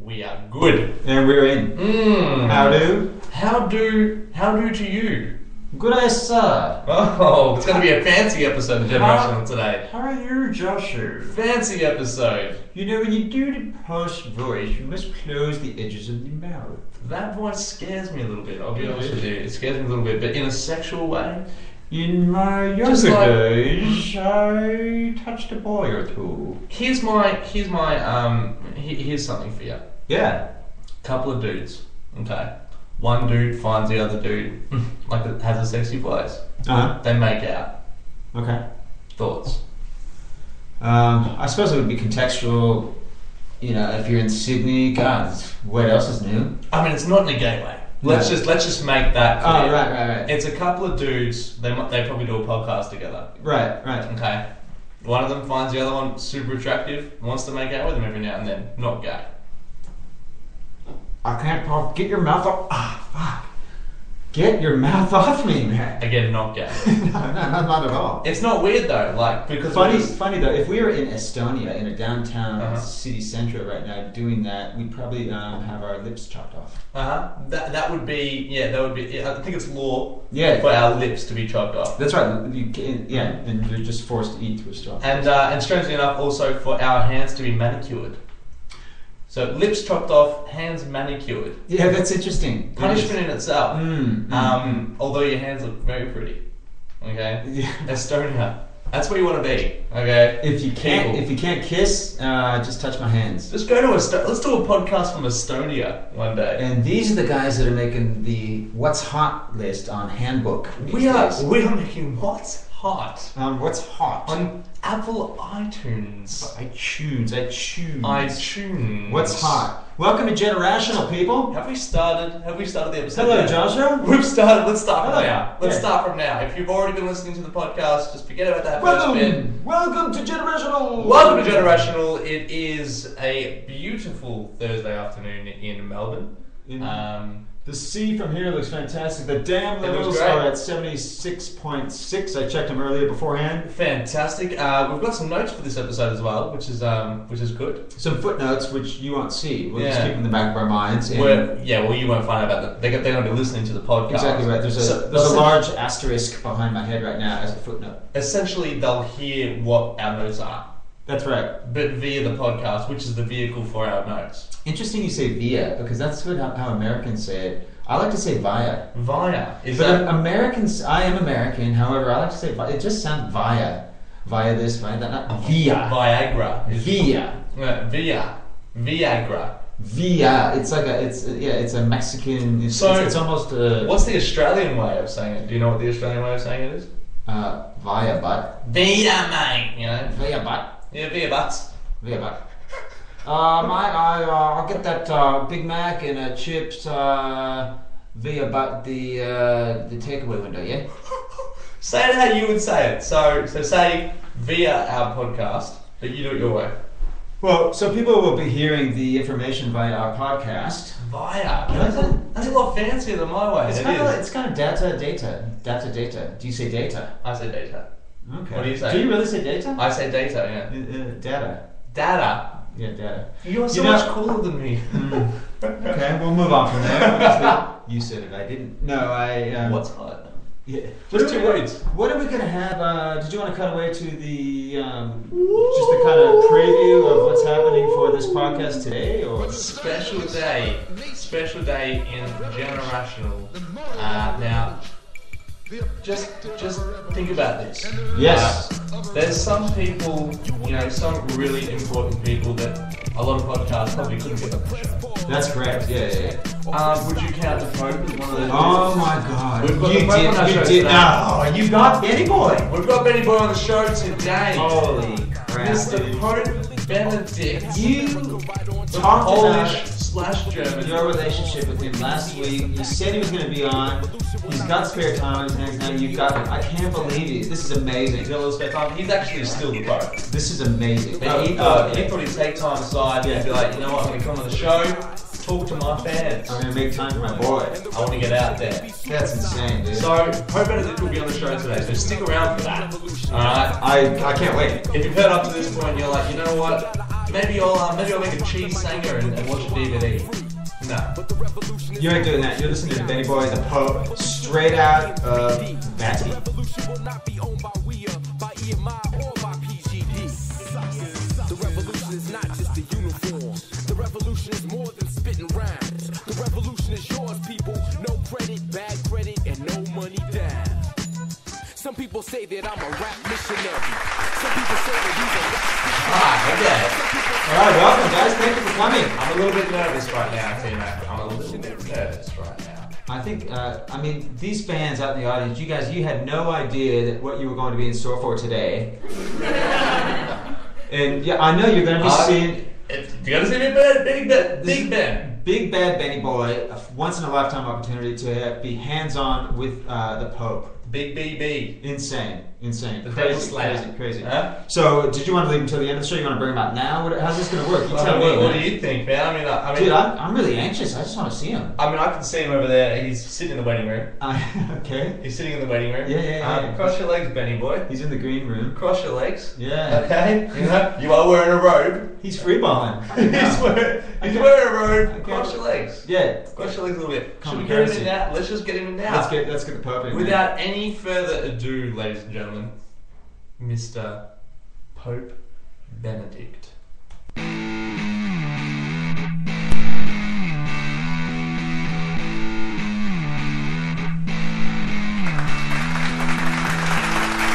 We are good. And we're in. How do? How do to you? Good day, sir. Oh, it's going to be a fancy episode of Generational today. How are you, Joshua? Fancy episode. You know, when you do the post voice, you must close the edges of your mouth. That voice scares me a little bit, I'll be honest with you. It scares me a little bit, but in a sexual way. In my younger days, I touched a boy or two. Here's something for you. Yeah. Couple of dudes, okay? One dude finds the other dude, like it has a sexy voice. Uh-huh. They make out. Okay. Thoughts? I suppose it would be contextual, you know, if you're in Sydney, God, what else is new? I mean, it's not in a gateway. Let's just make that clear. Oh, right. It's a couple of dudes, they probably do a podcast together. Right. Okay. One of them finds the other one super attractive, wants to make out with him every now and then. Not gay. I can't talk. Get your mouth off. Fuck. Get your mouth off me, man. Again, not gay. No, not at all. It's not weird though, like, because... Funny though, if we were in Estonia, in a downtown city centre right now, doing that, we'd probably have our lips chopped off. That would be, I think it's law for our lips to be chopped off. That's right, and you're just forced to eat through a straw. And strangely enough, also for our hands to be manicured. So lips chopped off, hands manicured. Yeah, that's interesting. Punishment in itself. Although your hands look very pretty. Okay? Yeah. Estonia. That's where you want to be. Okay? If you can't kiss, just touch my hands. Just go to let's do a podcast from Estonia one day. And these are the guys that are making the What's Hot list on Handbook. We are making What's Hot. What's Hot? On Apple iTunes. iTunes. What's Hot? Welcome to Generational, people. Have we started the episode? Hello, Joshua. We've started. Let's start from now. Let's start from now. If you've already been listening to the podcast, just forget about that first bit. Welcome to Generational. Welcome to Generational. It is a beautiful Thursday afternoon in Melbourne. The sea from here looks fantastic. The dam levels are at 76.6. I checked them earlier beforehand. Fantastic. We've got some notes for this episode as well, which is good. Some footnotes which you won't see. We'll just keep them in the back of our minds. You won't find out about that. They're going to be listening to the podcast. Exactly right. There's a large asterisk behind my head right now as a footnote. Essentially, they'll hear what our notes are. That's right. But via the podcast, which is the vehicle for our notes. Interesting you say via, because that's how Americans say it. I like to say via. Via. Americans, I am American, however, I like to say via. It just sounds via. Via this, via that, not via. Viagra. Via. Via. Viagra. Via. It's a Mexican, it's almost what's the Australian way of saying it? Do you know what the Australian way of saying it is? Via butt. Via, mate. You know? Via butt. Yeah, via butts. Via butt. I'll get that Big Mac and chips via butt the takeaway window, yeah? Say it how you would say it. So say via our podcast, but you do it your way. Well, so people will be hearing the information via our podcast. Via? That's a lot fancier than my way. It's kind of data. Do you say data? I say data. Okay. What do you say? Do you really say data? I say data, yeah. Data. Data? Yeah, data. You're so much cooler than me. Okay, we'll move on from there. You said it, I didn't. No, What's hot? Yeah. Just two words. What are we going to have? Did you want to cut away to the just the kind of preview of what's happening for this podcast today, or special day in Generational? Now, just think about this. Yes. There's some people, some really important people that a lot of podcasts probably couldn't get on the show. That's correct. Yeah. Would you count the Pope as one of those? Oh my God! We've got the Pope on our show today. No, you got Benny Boy. We've got Benny Boy on the show today. Holy crap! Mr. Pope Benedict. You talked Polish/German. Your relationship with him last week. You said he was going to be on. He's got spare time on his hands now. You've got him. I can't believe it. This is amazing. He's got a little spare time. He's actually still the Pope. This is amazing. And he thought he'd take time aside and be like, you know what, I'm going to come on the show, talk to my fans. I'm going to make time for my boy. I want to get out there. That's insane, dude. So, Pope Benedict will be on the show today, so stick around for that. Alright? I can't wait. If you've heard up to this point and you're like, you know what, maybe I'll make a cheese sanger and watch a DVD. No. You ain't doing that. You're listening to Benny Boy, the Pope, straight out of Batty. The revolution is not just a uniform. The revolution is more than spitting rhymes. The revolution is yours, people. No credit, bad credit, and no money down. Some people say that I'm a rap missionary. Some people say that he's a rap Okay. All right, welcome, guys. Thank you for coming. I'm a little bit nervous right now, Tina. I'm a little bit nervous right now. I think, I mean, these fans out in the audience, you had no idea that what you were going to be in store for today. And yeah, I know you're going to be seeing... You're going to see Big Ben. Big Bad Benny Boy, a once-in-a-lifetime opportunity to be hands-on with the Pope. Big BB. Insane. The Crazy. Huh? So, did you want to leave until the end of the show? You want to bring him out now? How's this going to work? You tell me. What do you think, man? I mean, dude, I'm really anxious. I just want to see him. I mean, I can see him over there. He's sitting in the waiting room. Okay. He's sitting in the waiting room. Yeah. Cross your legs, Benny boy. He's in the green room. Cross your legs. Yeah. Okay. You are wearing a robe. He's freeballing. He's wearing a robe. Okay. Cross your legs. Yeah. Cross your legs a little bit. Should we Common get him courtesy. in now? Let's just get him in now. Let's get the Pope in. Without any further ado, ladies and gentlemen, Mr. Pope Benedict.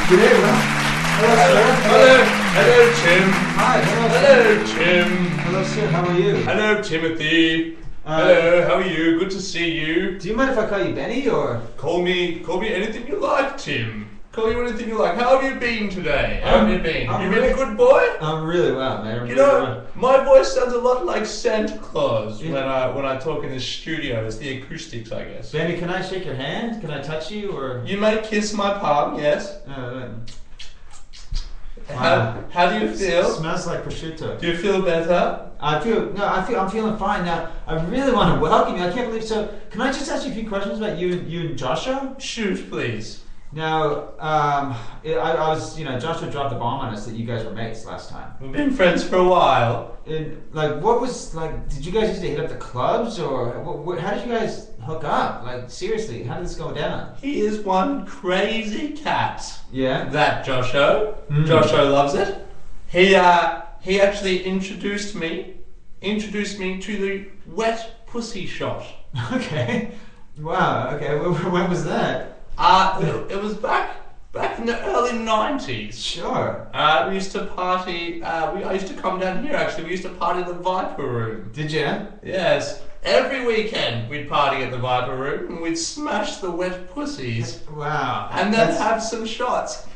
G'day, bro. Hello, Tim. Hi. Hello, Tim. Hello, sir. How are you? Hello, Timothy. Hello, how are you? Good to see you. Do you mind if I call you Benny or? Call me anything you like, Tim. Call you anything you like. How have you been today? How have you been? I'm You been really- a good boy? I'm really well, man. You know, my voice sounds a lot like Santa Claus when I talk in the studio. It's the acoustics, I guess. Benny, can I shake your hand? Can I touch you or? You may kiss my palm, yes. How do you feel? Smells like prosciutto. Do you feel better? I'm feeling fine now. I really want to welcome you. I can't believe. So, can I just ask you a few questions about you and Joshua? Shoot, please. Now, I was, Joshua dropped the bomb on us that you guys were mates last time. We've been friends for a while. And what was did you guys used to hit up the clubs or how did you guys hook up? Like, seriously, how did this go down? He is one crazy cat. Yeah. That Joshua. Joshua loves it. He actually introduced me to the wet pussy shot. Okay. Wow. Okay. When was that? It was back in the early 90s. Sure. We used to party. I used to come down here. Actually, we used to party at the Viper Room. Did you? Yes. Every weekend we'd party at the Viper Room and we'd smash the wet pussies. Wow. And then have some shots.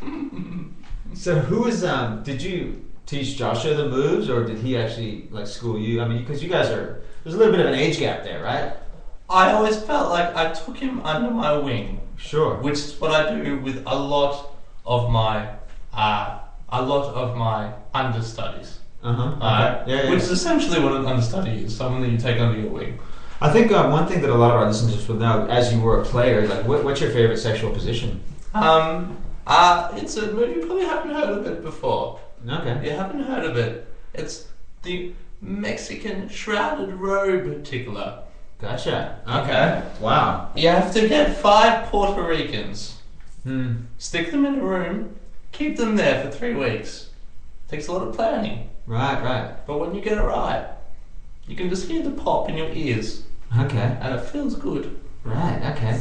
So who was did you teach Joshua the moves or did he actually school you? I mean, because you guys there's a little bit of an age gap there, right? I always felt like I took him under my wing. Sure. Which is what I do with a lot of my understudies. Okay. Which is essentially what an understudy is, someone that you take under your wing. I think one thing that a lot of our listeners will know, as you were a player, what's your favorite sexual position? It's a movie you probably haven't heard of it before. Okay. You haven't heard of it. It's the Mexican shrouded robe tickler. Gotcha. Okay. Wow. You have to get 5 Puerto Ricans, stick them in a room, keep them there for 3 weeks. Takes a lot of planning. Right. But when you get it right, you can just hear the pop in your ears. Okay. And it feels good. Right. Okay.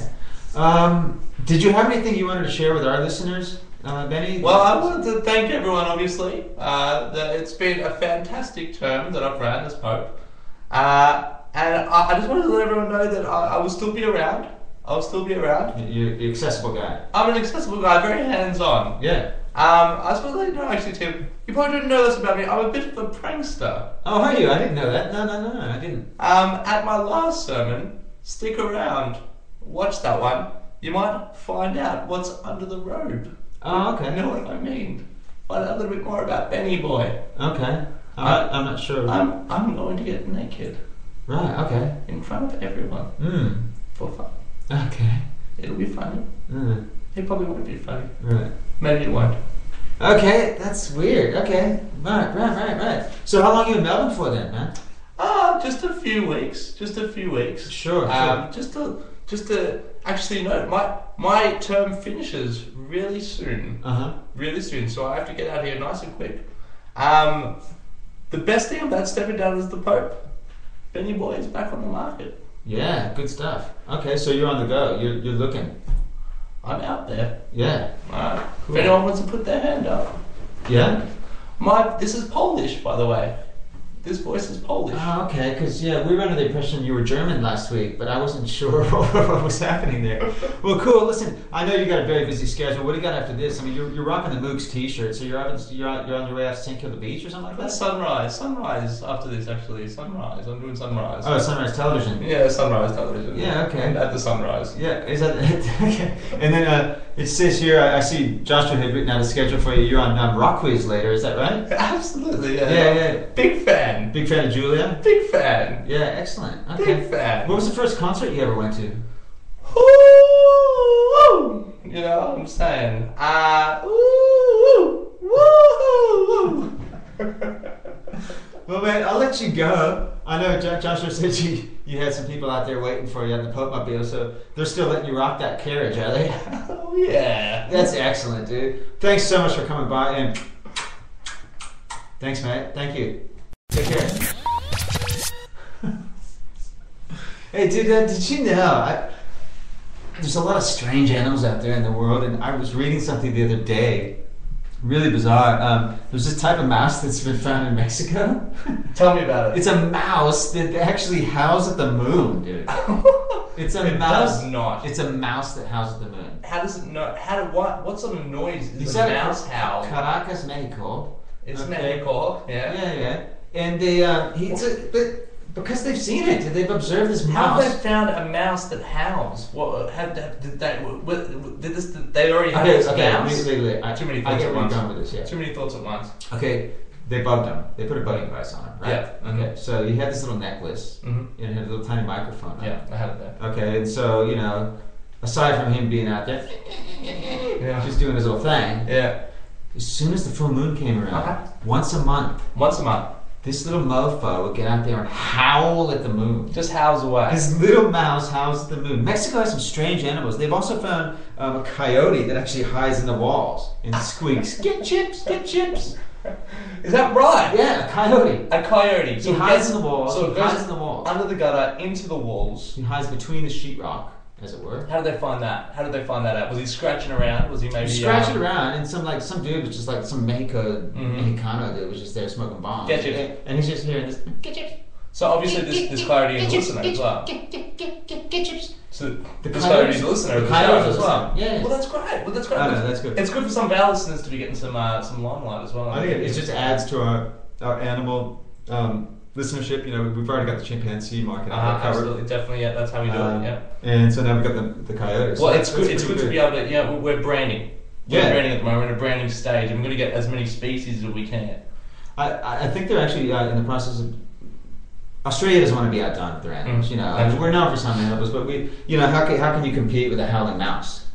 Did you have anything you wanted to share with our listeners, Benny? Well, I wanted to thank everyone, obviously. It's been a fantastic term that I've ran as Pope. And I just wanted to let everyone know that I will still be around. You're an accessible guy. I'm an accessible guy, very hands-on. Yeah. I was supposed to let you know, actually, Tim. You probably didn't know this about me. I'm a bit of a prankster. Oh, are you? I didn't know that. No, I didn't. At my last sermon, stick around. Watch that one. You might find out what's under the robe. Oh, okay. You know what I mean? Find out a little bit more about Benny Boy. Okay. I'm not sure. I'm going to get naked. Right, okay. In front of everyone. For fun. Okay. It'll be funny. It probably won't be funny. Right. Maybe it won't. Okay, that's weird. Okay, right. So how long are you in Melbourne for then, man? Just a few weeks. Just a few weeks. Sure. Just to actually no, my term finishes really soon. Really soon. So I have to get out here nice and quick. The best thing about stepping down as the Pope, Benny Boy is back on the market. Yeah, good stuff. Okay, so you're on the go. You're looking. I'm out there. Yeah. Cool. If anyone wants to put their hand up. Yeah. This is Polish, by the way. This voice is Polish. Oh, okay, because we were under the impression you were German last week, but I wasn't sure what was happening there. Well, cool. Listen, I know you got a very busy schedule. What do you got after this? I mean, you're rocking the Mooks t-shirt, so you're on your way out to St. Kilda Beach or something like that? That's sunrise after this, actually. Sunrise. I'm doing sunrise. Oh, Sunrise Television. Yeah, Sunrise Television. Yeah, okay. And at the sunrise. Yeah, is that okay? And then it says here, I see Joshua had written out a schedule for you. You're on Rock Quiz later, is that right? Absolutely, yeah. Yeah. Big fan. Big fan of Julia? Big fan. Yeah, excellent. Okay. Big fan. What was the first concert you ever went to? Ooh, you know what I'm saying? Well, man, I'll let you go. I know Joshua said you had some people out there waiting for you on the Pope-mobile, so they're still letting you rock that carriage, are they? Oh, yeah. That's excellent, dude. Thanks so much for coming by, and thanks, mate. Thank you. Take care. Hey, dude, did you know there's a lot of strange animals out there in the world, and I was reading something the other day, really bizarre. There's this type of mouse that's been found in Mexico. Tell me about it. It's a mouse that actually howls at the moon, dude. It's a mouse. Does not. It's a mouse that howls at the moon. How does it know? What sort of noise is It's a mouse howl? Caracas, Mexico. It's Okay. Mexico. Yeah. Yeah. And but because they've seen it, they've observed this How mouse. have they found a mouse that howls? What? Did they already have Okay, this okay. mouse? Too many thoughts I get at where you're once. going with this, yeah. Too many thoughts at once. Okay, they bugged him. They put a bugging device on him, right? Yeah. Okay, so he had this little necklace, Mm-hmm. and it had a little tiny microphone on it. Yeah, I have it there. Okay, and so, aside from him being out there, just doing his little thing, Yeah. as soon as the full moon came around, Uh-huh. once a month, this little mofo would get out there and howl at the moon. Just howls away. This little mouse howls at the moon. Mexico has some strange animals. They've also found a coyote that actually hides in the walls and squeaks, "Get chips, get chips." Is that right? Yeah, a coyote. A coyote. He hides in the walls. So it he hides goes in the walls. under the gutter, into the walls. He hides between the sheetrock, as it were. How did they find that? How did they find that out? Was he scratching around? Was he maybe Scratching around, and some dude was just like some Mexicano dude was just there smoking bombs. Get chips. And he's just hearing this. Get chips. So obviously this coyote is a listener as well. Get chips. So The this coyote is a listener of the show coyote as well. Yeah. Well, that's great. I know, that's good. It's good for some of our listeners to be getting some limelight as well. I think it just adds to our animal listenership. We've already got the chimpanzee market covered. Absolutely, definitely. Yeah, that's how we do it. Yeah. And so now we've got the coyotes. Well, So it's good. It's good to be able to. Yeah, we're branding. We're Yeah. branding at the moment. We're in a branding stage, and we're going to get as many species as we can. I think they're actually in the process of. Australia doesn't want to be outdone with their animals. I mean, we're known for some animals, but how can you compete with a howling mouse?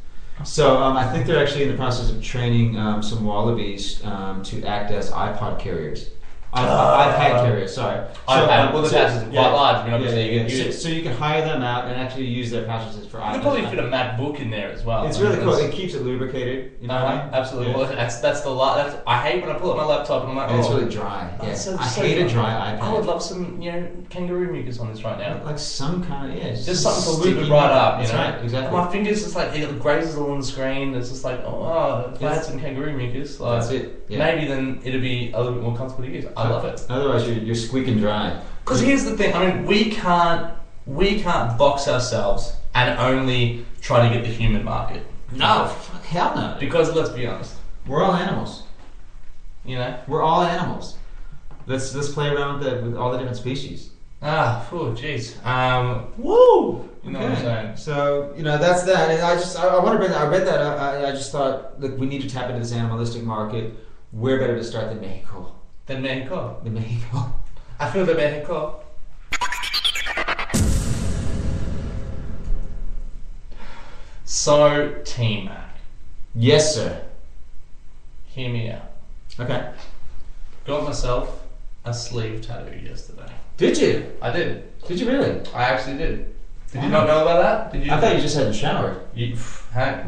So I think they're actually in the process of training some wallabies to act as iPod carriers. iPad carriers, sorry. iPad. Well, the pouches are quite large. I mean, obviously, you can use. So you can hire them out and actually use their pouches for iPads. You could probably fit a MacBook in there as well. It's really cool. It keeps it lubricated. You know what I mean? Absolutely. Yeah. Well, that's the lot. I hate when I pull up my laptop and I'm like, And it's really dry. Yeah. I hate a dry iPad. I would love some, kangaroo mucus on this right now. Like some kind of Just something to lube it right up. That's right. Exactly. And my fingers just like it grazes all on the screen. It's just like, if I had some kangaroo mucus, that's it. Yeah. Maybe then it'd be a little bit more comfortable to use. I love it. Otherwise, you're squeaking dry. Because here's the thing. I mean, we can't box ourselves and only try to get the human market. No, fuck, hell no. Because let's be honest, we're all animals. We're all animals. Let's play around with all the different species. Jeez. Woo! You know what I'm saying? So, that's that. And I want to bring that. I read that. I just thought, look, we need to tap into this animalistic market. Where better to start than Mexico? Mexico. I feel the Mexico. So, T-Mac. Yes, sir. Hear me out. Okay. Got myself a sleeve tattoo yesterday. Did you? I did. Did you really? I actually did. Did you not know about that? Did you? I thought you just hadn't showered.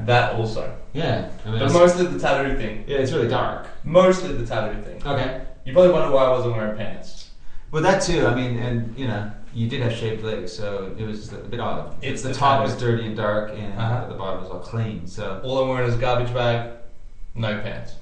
That also. Yeah. I mean, But mostly the tattoo thing. yeah, it's really dark. Mostly the tattoo thing. Okay. You probably wonder why I wasn't wearing pants. Well, that too. I mean, and you know, you did have shaved legs, so it was a bit odd. It's the the top tattoo. was dirty and dark, and the bottom was all clean. So All I'm wearing is a garbage bag, no pants.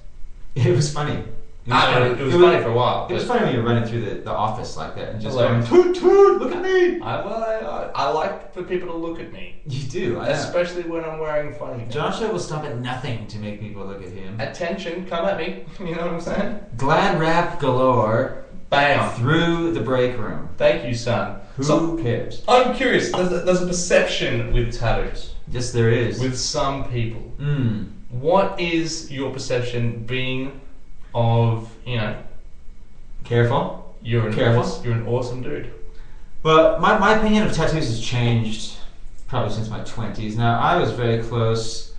it was funny. It was funny for a while. It was funny when you were running through the office like that and just Hilarious. going, toot toot, look at me. I like for people to look at me. You do, I know. Especially when I'm wearing funny things. Joshua will stop at nothing to make people look at him. Attention, come at me. You know what I'm saying? Glad wrap galore. Bam. Through the break room. Thank you, son. Who cares? I'm curious. There's a perception with tattoos. Yes, there is. With some people. Mm. What is your perception being of, you know, Careful. you're an awesome dude. Well, my opinion of tattoos has changed probably since my 20s. Now, I was very close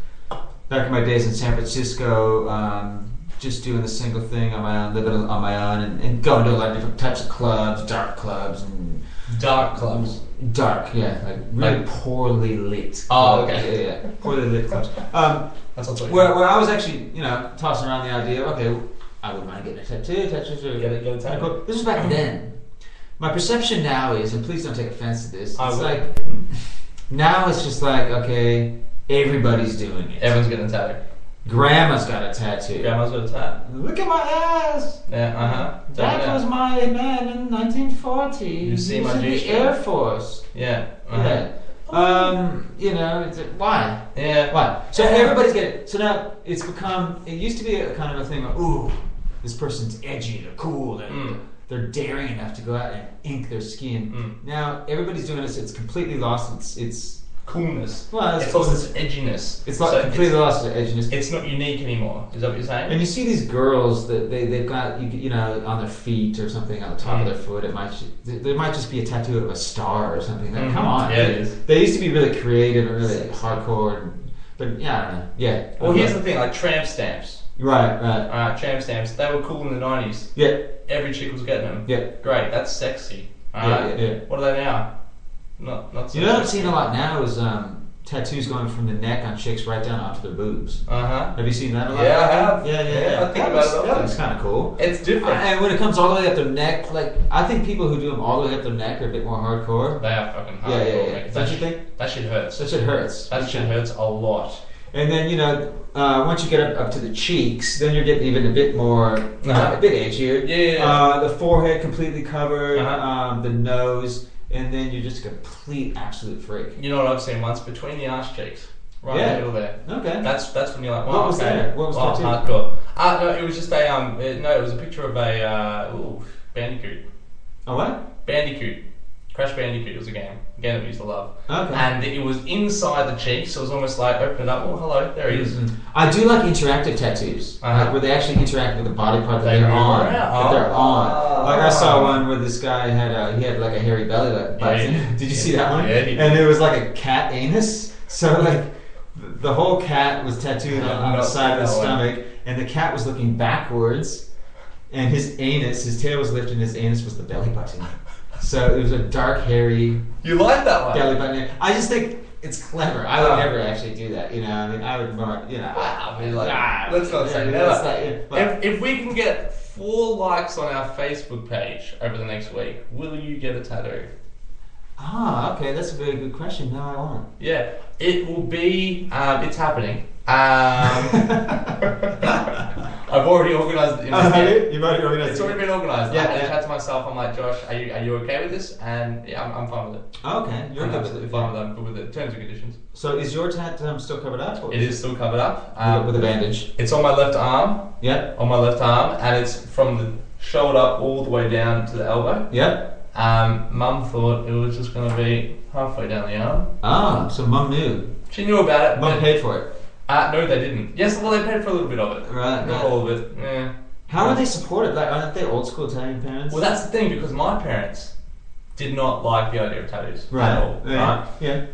back in my days in San Francisco, just doing the single thing on my own, living on my own, and going to a lot of different types of clubs, dark clubs, and Dark clubs. dark, yeah, like really poorly lit. Oh, okay. Yeah, poorly lit clubs. That's what Where I was actually, you know, tossing around the idea of, okay, I would mind getting a tattoo. Get a tattoo. This was back then. My perception now is, and please don't take offense to this, it's like, now it's just like, okay, everybody's doing it. Everyone's getting a tattoo. Grandma's got a tattoo. Grandma's got a tattoo. Look at my ass. Yeah, That was my man in 1940. You see He was my in the G-string. Air Force. Yeah. Yeah. You know, why? Yeah. Why? So everybody's getting it. So now it's become, it used to be a kind of a thing of, ooh, this person's edgy, they're cool, they're daring enough to go out and ink their skin. Now everybody's doing this, it's completely lost its coolness. Well, it's lost its edginess. It's like completely lost its edginess. It's not unique anymore. Is that what you're saying? And you see these girls that they've got, you know, on their feet or something, on the top of their foot. There might just be a tattoo of a star or something. Like, come on. Yeah, it is. They used to be really creative and really hardcore. But yeah, I don't know. Yeah. Well, here's the thing, like tramp stamps. Right. Tramp stamps. They were cool in the 90s. Yeah. Every chick was getting them. Yeah. Great. That's sexy. Yeah. What are they now? Not so you know what I'm seeing a lot now is tattoos going from the neck on chicks right down onto their boobs. Have you seen that a lot? Yeah, I have. Yeah. I think about it. That looks kind of cool. It's different. And when it comes all the way up their neck, like, I think people who do them all the way up their neck are a bit more hardcore. They are fucking hardcore. Yeah. Don't you think? That shit hurts. That shit hurts. That shit hurts a lot. And then, you know, once you get up to the cheeks, then you're getting even a bit more, a bit edgier. Yeah. The forehead completely covered, the nose, and then you're just a complete absolute freak. You know what I've seen once? Between the arse cheeks. Right in the middle there. Okay. That's when you're like, what was that? What was that too? Hardcore. No, it was just a, it was a picture of a, Bandicoot. A what? Bandicoot. Crash Bandicoot was a game that we used to love. Okay. And it was inside the cheek, so it was almost like open it up. Oh, hello, there he is. I do like interactive tattoos, like where they actually interact with the body part that they're on. They're on. Like I saw one where this guy had he had like a hairy belly button. Did you see that one? Yeah, he did. And it was like a cat anus. So like the whole cat was tattooed on the side of the stomach, and the cat was looking backwards, and his tail was lifted, and his anus was the belly button. So it was a dark, hairy. You like that one? Belly button. I just think it's clever. I would never actually do that. You know, I mean, I would more. You know, let's not say that. If we can get 4 likes on our Facebook page over the next week, will you get a tattoo? Okay, that's a very good question. No, I won't. Yeah, it will be. It's happening. I've already organised it. You've already organised it? It's already been organised. Yeah, I had a chat to myself. I'm like, Josh, are you okay with this? And yeah, I'm fine with it. Okay, you're good with it. Fine with it. I'm good with it. Terms and conditions. So is your tat still covered up? Or it is still covered up. With a bandage? It's on my left arm. Yeah. On my left arm, and it's from the shoulder all the way down to the elbow. Yeah. Mum thought it was just going to be halfway down the arm. So Mum knew. She knew about it. Mum paid for it. No, they didn't. Yes, well, they paid for a little bit of it. Right. Not all of it. Yeah. How are they supported? Like, aren't they old school Italian parents? Well, that's the thing, because my parents did not like the idea of tattoos at all. Yeah. Right? Yeah.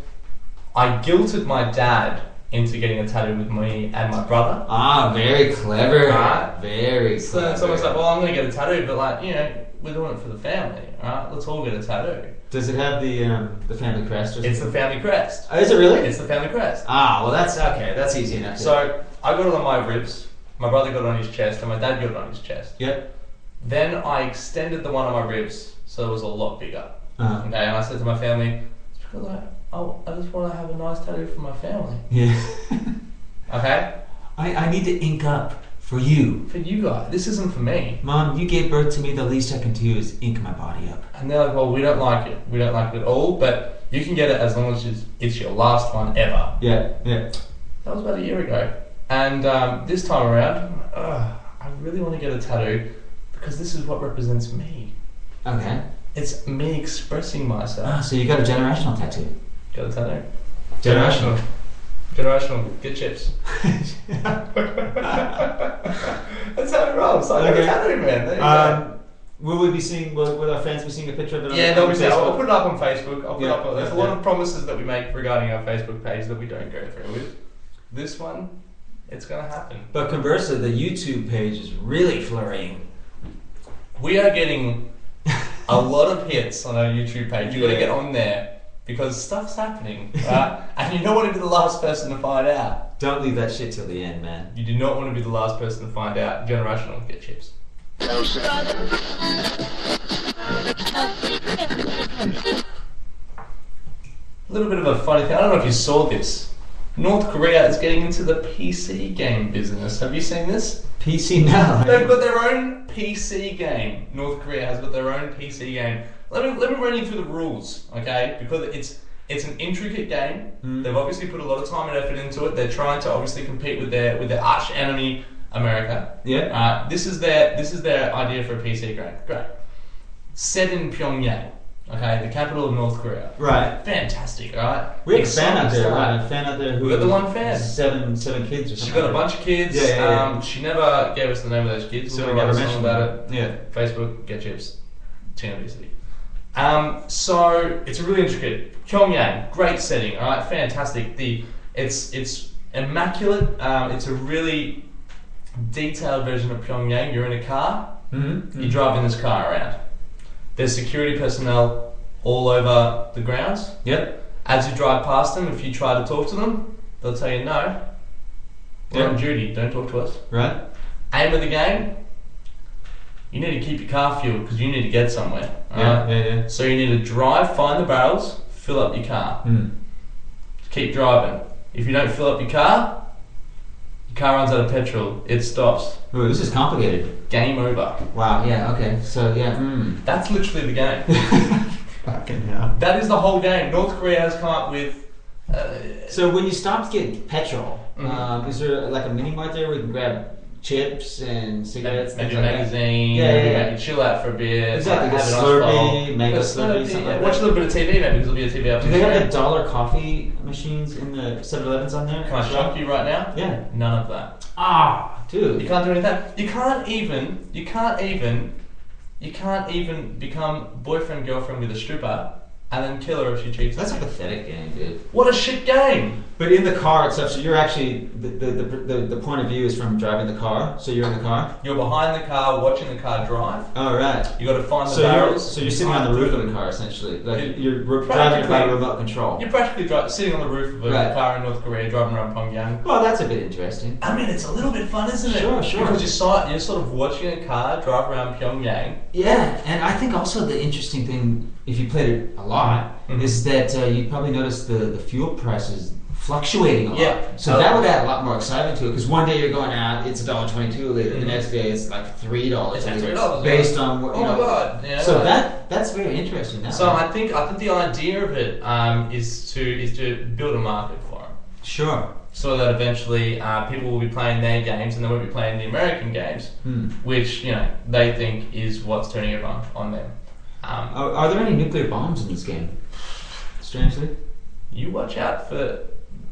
I guilted my dad into getting a tattoo with me and my brother. Ah, very clever. Right. Very so clever. So it's almost like, well, I'm going to get a tattoo, but like, you know, we're doing it for the family, right? Let's all get a tattoo. Does it have the family crest or something? It's the family crest. Oh, is it really? It's the family crest. Ah, well that's okay. That's easy enough. So I got it on my ribs, my brother got it on his chest, and my dad got it on his chest. Yep. Then I extended the one on my ribs, so it was a lot bigger. Uh-huh. Okay, and I said to my family, it's because I just want to have a nice tattoo for my family. Yeah. Okay? I need to ink up for you. For you guys. This isn't for me. Mom, you gave birth to me. The least I can do is ink my body up. And they're like, well, we don't like it. We don't like it at all, but you can get it as long as it's your last one ever. Yeah, yeah. That was about a year ago. And this time around, I really want to get a tattoo because this is what represents me. Okay. It's me expressing myself. Ah, so you got a generational tattoo. Got a tattoo? Generational. Get chips. That's how it rolls. I got a tattoo, man. There you go. Will we be seeing? Will our fans be seeing a picture of it? Yeah, they'll be seeing. I'll put it up on Facebook. There's a lot of of promises that we make regarding our Facebook page that we don't go through with. This one, it's gonna happen. But conversely, the YouTube page is really flurrying. We are getting a lot of hits on our YouTube page. You got to get on there because stuff's happening, right? And you don't want to be the last person to find out. Don't leave that shit till the end, man. You do not want to be the last person to find out. Generational, get chips. A little bit of a funny thing. I don't know if you saw this. North Korea is getting into the PC game business. Have you seen this? PC now. They've got their own PC game. North Korea has got their own PC game. Let me run you through the rules, okay? Because it's an intricate game. They've obviously put a lot of time and effort into it. They're trying to obviously compete with their arch enemy, America. Yeah. This is their idea for a PC game. Great. Set in Pyongyang. Okay, the capital of North Korea. Right. Fantastic, right? We have a fan out there, right? A fan out there who... We got the one fan. Seven kids or something. She got a bunch of kids. Yeah. She never gave us the name of those kids. So We're we going to never write a song mentioned about it. Yeah. Facebook, get chips. Teen Obesity. So, it's a really intricate. Pyongyang, great setting, alright? Fantastic. It's immaculate. It's a really detailed version of Pyongyang. You're in a car. Mm-hmm. You drive in this car around. There's security personnel all over the grounds. Yep. As you drive past them, if you try to talk to them, they'll tell you no. We're on duty, don't talk to us. Right. Aim of the game, you need to keep your car fueled because you need to get somewhere. Yeah. So you need to drive, find the barrels, fill up your car. Keep driving. If you don't fill up your car runs out of petrol, it stops. Ooh, this is complicated. Game over. Wow, yeah, okay. So, yeah, That's literally the game. Fucking hell. That is the whole game. North Korea has come up with... So when you stop to get petrol, is there like a mini mart there where you can grab chips and cigarettes? Maybe a like magazine, yeah. chill out for a bit. Exactly, have a an Slurpee, Mega Slurpee, something like watch that. a little bit of TV maybe because there'll be a TV up. Do they have the dollar coffee machines in the 7-Elevens on there? Can I shock you right now? Yeah. None of that. Ah, dude. You can't do any of that. You can't even become boyfriend girlfriend with a stripper and then kill her if she cheats. That's a pathetic game, dude. What a shit game! But in the car itself, so you're actually the point of view is from driving the car. So you're in the car. You're behind the car, watching the car drive. Oh right. You got to find the barrels. So you're sitting on the roof of the car essentially. Like you're driving by remote control. You're practically sitting on the roof of a car in North Korea, driving around Pyongyang. Well, that's a bit interesting. I mean, it's a little bit fun, isn't it? Sure. Because you're sort of watching a car drive around Pyongyang. Yeah, and I think also the interesting thing, if you played it a lot, is that you'd probably notice the fuel prices fluctuating a lot. Yeah. So that would add a lot more excitement to it, because one day you're going out, it's $1.22 a liter, the next day it's like $3 It's a liter, $3 based on what, oh my god. Yeah, so that's very interesting now. So I think the idea of it is to build a market for them. Sure. So that eventually people will be playing their games and they won't be playing the American games, which they think is what's turning everyone on them. Are there any nuclear bombs in this game? Strangely. You watch out for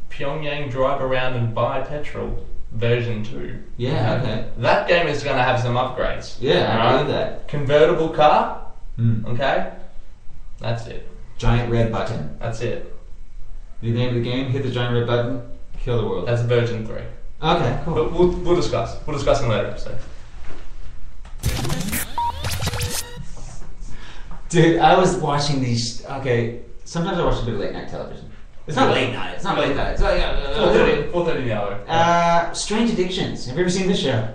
Pyongyang Drive Around and Buy Petrol version 2. Yeah, okay. That game is going to have some upgrades. Yeah, I believe that. Convertible car, okay? That's it. Giant red button. That's it. The name of the game, hit the giant red button. Kill the world. That's Virgin 3. Okay, cool. But we'll discuss. We'll discuss in a later episode. Dude, I was watching these. Okay, sometimes I watch a bit of late night television. It's not late night. It's not late night. It's like 4:30 in the hour. Strange Addictions. Have you ever seen this show?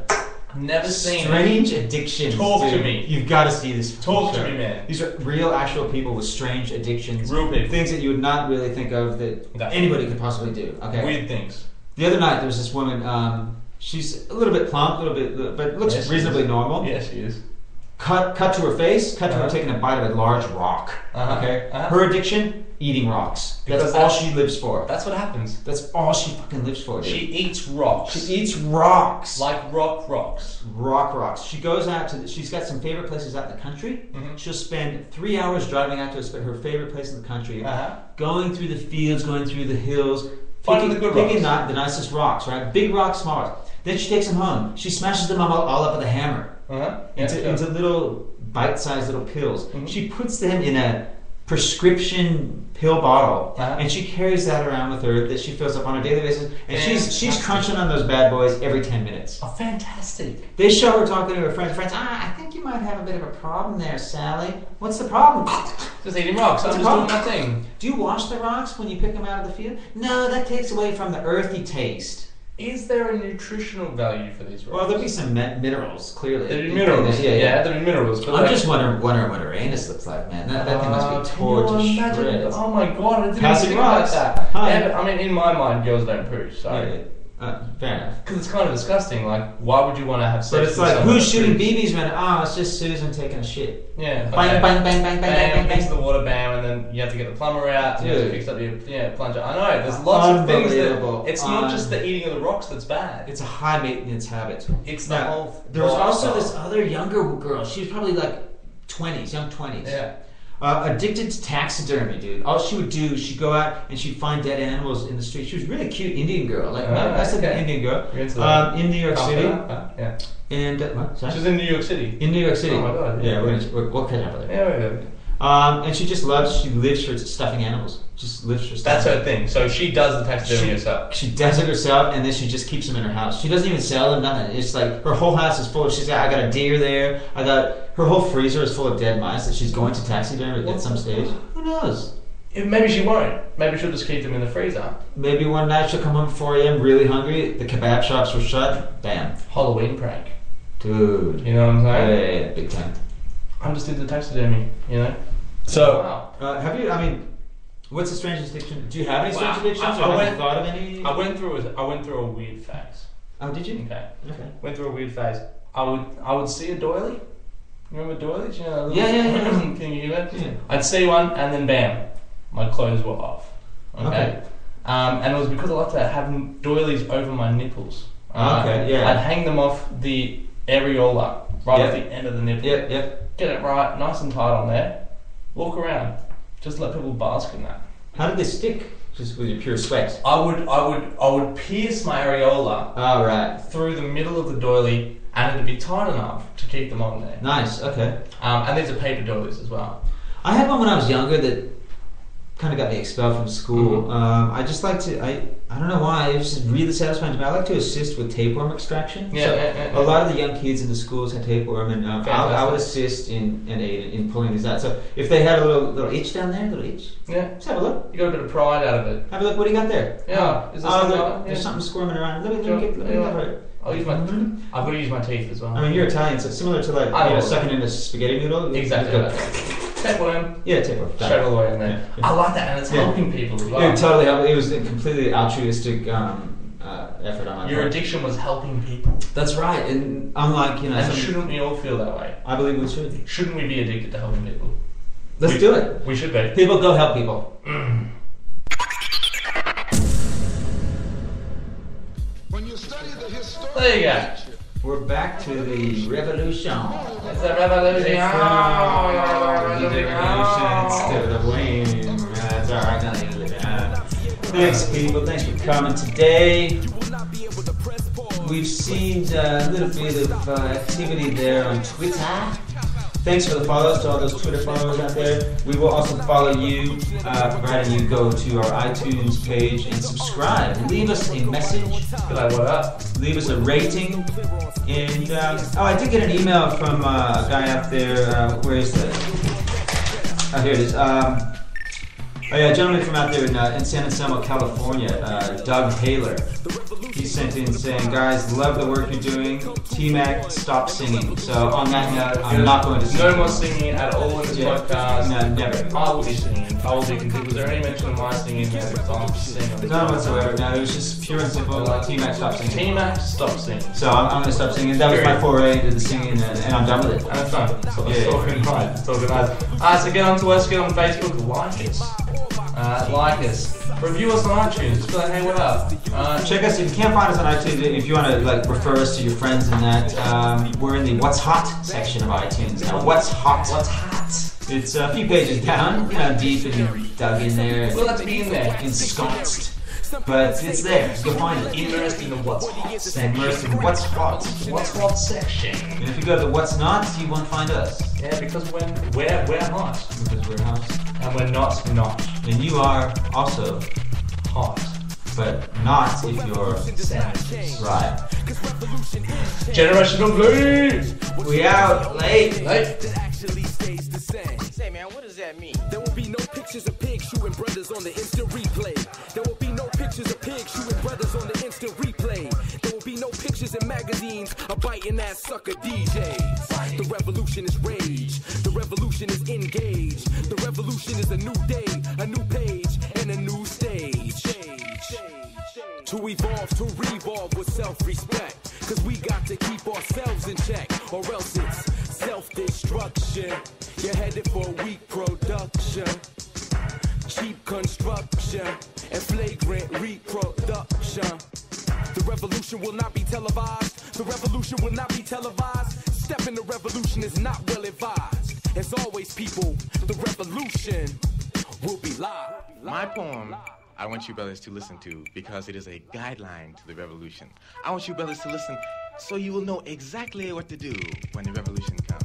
Never seen. Strange Addictions. Talk dude. to me. You've got to see this. Talk show. to me, man. These are real, actual people with strange addictions. Real people. Things that you would not really think of that anybody could possibly do. Okay. Weird things. The other night there was this woman. She's a little bit plump, but looks reasonably normal. Yeah, she is. Cut to her face. Cut to her taking a bite of a large rock. Okay. Her addiction: eating rocks. That's all she lives for. That's what happens. That's all she fucking lives for, dude. She eats rocks. She eats rocks. Like rocks. Rocks. She goes out to. She's got some favorite places out in the country. Mm-hmm. She'll spend 3 hours driving out to her favorite place in the country, going through the fields, going through the hills, finding the good rocks. Picking the nicest rocks, right? Big rocks, small rocks. Then she takes them home. She smashes them all up with a hammer into little bite-sized little pills. Mm-hmm. She puts them in a prescription pill bottle, and she carries that around with her that she fills up on a daily basis. And she's crunching on those bad boys every 10 minutes. Oh, fantastic! They show her talking to her friends. I think you might have a bit of a problem there, Sally. What's the problem? Just eating rocks. I'm just doing my thing. Do you wash the rocks when you pick them out of the field? No, that takes away from the earthy taste. Is there a nutritional value for these rocks? Well, there'll be some minerals, clearly. There'll be minerals. Yeah, there'll be minerals. But I'm just wondering what her anus looks like, man. That thing must be torn to shreds. Oh my god, I didn't Passing think rocks. about that. Yeah, but, I mean, in my mind, girls don't poo, so... Yeah. Fair enough. Because it's kind of disgusting. Like, why would you want to have sex? But it's like, who's shooting BBs, man? It's just Susan taking a shit. Yeah. Bang, bang, bang, bang, bang, bang. Into the water, bam, and then you have to get the plumber out. And you have to fix up your plunger. I know. There's lots of things that. It's not just the eating of the rocks that's bad. It's a high maintenance habit. It's the whole. There was also this other younger girl. She was probably like 20s, young 20s. Yeah. Addicted to taxidermy, dude. All she would do, she'd go out and she'd find dead animals in the street. She was a really cute Indian girl, like that's an Indian girl. In New York City. Yeah. And what? Sorry? She was in New York City. In New York City. Oh my god. Yeah, we'll catch up with her. Yeah. And she just loves. She lives for stuffing animals. Just lives for stuffing. That's her thing. So she does the taxidermy herself. She does it herself, and then she just keeps them in her house. She doesn't even sell them. Nothing. It's like her whole house is full. I got a deer there. Her whole freezer is full of dead mice that she's going to taxidermy at some stage. Who knows? Maybe she won't. Maybe she'll just keep them in the freezer. Maybe one night she'll come home at 4 a.m. really hungry. The kebab shops were shut. Bam. Halloween prank. Dude. You know what I'm saying? Yeah, big time. I'm just into taxidermy, you know? So, have you, what's the strangest addiction? Do you have any strange addictions? Have you thought of any? I went through a weird phase. Oh, did you? Okay. Went through a weird phase. I would see a doily. Remember doilies? You know, yeah. Can you hear it? Yeah. I'd see one and then bam, my clothes were off. Okay. And it was because I like to have doilies over my nipples. Okay, yeah. I'd hang them off the areola, right at the end of the nipple. Yep. Get it right, nice and tight on there. Walk around. Just let people bask in that. How did they stick? Just with your pure sweat? I would pierce my areola through the middle of the doily, and it'd be tight enough to keep them on there. Nice, okay. And these are paper doilies as well. I had one when I was younger that kind of got me expelled from school. Mm-hmm. I just like to, I don't know why, it was just really satisfying to me. I like to assist with tapeworm extraction. A lot of the young kids in the schools had tapeworm, and I would assist in pulling these out. So if they had a little itch down there, just have a look. You got a bit of pride out of it. Have a look. What do you got there? Yeah. Is there there's something squirming around. Let me get that. I've got to use my teeth as well. I mean, you're Italian, so it's similar to sucking in a spaghetti noodle. Exactly. Tapeworm. Yeah, tapeworm. Straight all the way in there. Yeah. I like that, and it's helping people as well. Yeah, totally. It was a completely altruistic effort on my part. Your addiction was helping people. That's right, and unlike and shouldn't we all feel that way? I believe we should. Shouldn't we be addicted to helping people? Let's do it. We should be. People, go help people. When you study the history. There you go. We're back to the revolution. It's the revolution. Instead of the win. That's alright, not the end of the day. Thanks, people. Thanks for coming today. We've seen a little bit of activity there on Twitter. Thanks for the follows to all those Twitter followers out there. We will also follow you, provided you go to our iTunes page and subscribe. Leave us a message. Be like, what up? Leave us a rating. And, I did get an email from a guy out there. Where is that? Oh, here it is. A gentleman from out there in San Anselmo, California, Doug Haler. He sent in saying, guys, love the work you're doing. T-Mac, stop singing. So on that note, I'm not going to sing. No more singing at all in this podcast. No, never. I will be singing. I will be completely. Was there any mention of my singing there? Because I'm singing. None whatsoever. No, it was just pure and simple. T-Mac, stop singing. T-Mac, stop singing. So I'm going to stop singing. That was my foray into the singing, and I'm done with it. And it's done. So it's all good. Right. It's all good. Alright, so get on to us. Get on Facebook. Like us. Like us. Review us on iTunes. Just be like, hey, what up? Check us if you can't find us on iTunes. If you want to refer us to your friends and that, we're in the What's Hot section of iTunes. Now, What's Hot? What's hot? It's a few pages down, deep and dug in there. We'll have to be in there, ensconced. But it's there. Go find it. Immersed in the What's Hot section. Immersed in What's Hot. What's Hot section. And if you go to the What's Not, you won't find us. Yeah, because we're hot. Because we're hot. And we're not. And you are also hot. But not if you're savages. Right. Generational Blue! We out late. Say, man, what does that mean? There will be no pictures of pigs shooting brothers on the instant replay. There will be no pictures of pigs shooting brothers on the instant replay. There will be no pictures in magazines of biting ass sucker DJs. The revolution is rage. The revolution is engaged. The revolution is a new day, a new page, and a new stage. To evolve, to revolve with self-respect. Cause we got to keep ourselves in check, or else it's self-destruction. You're headed for weak production, cheap construction, and flagrant reproduction. The revolution will not be televised. The revolution will not be televised. Step in the revolution is not well advised. As always, people, the revolution will be live. My poem, I want you brothers to listen to because it is a guideline to the revolution. I want you brothers to listen so you will know exactly what to do when the revolution comes.